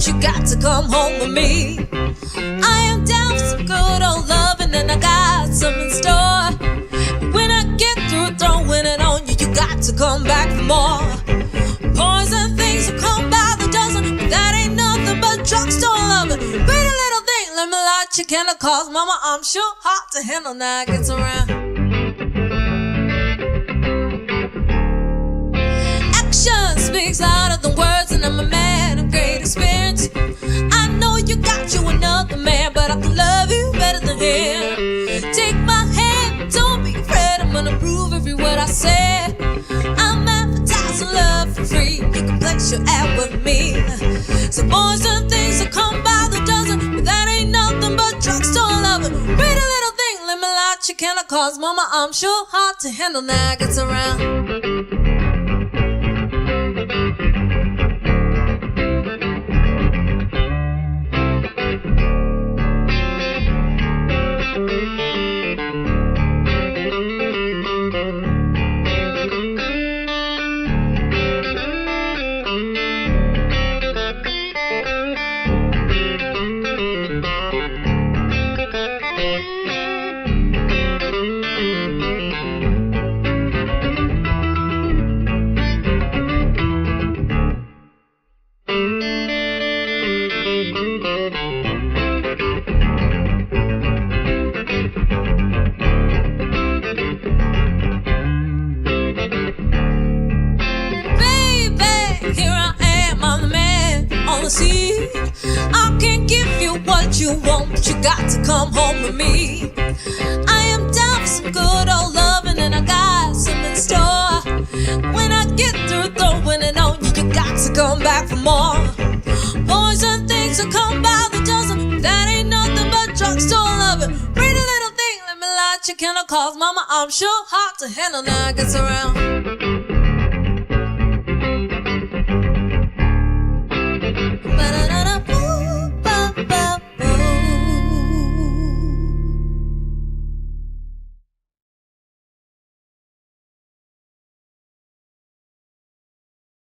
won't you got to come home with me? I am down for some good old loving, and I got some in store. When I get through throwing it on you, you got to come back for more. Poison things will come by the dozen, but that ain't nothing but drugstore loving. Pretty little thing, let me light your candle, cause mama, I'm sure hot to handle now it gets around. Action speaks louder than words, and I'm a man of great experience. I know you got you another man, but I can love you better than him. Take my hand, don't be afraid, I'm gonna prove every word I said. I'm advertising love for free, you can place your ad with me. So boys and things will come by the dozen, but that ain't nothing but drugstore loving. Pretty little thing, let me light your candle, cause mama, I'm sure hard to handle now it gets around. I can't give you what you want, but you got to come home with me. I am down for some good old loving, and I got some in store. When I get through throwing it on you, you got to come back for more. Boys and things will come by the dozen, that ain't nothing but drugstore loving. Pretty little thing, let me light your candle, cause mama, I'm sure hard to handle now it gets around.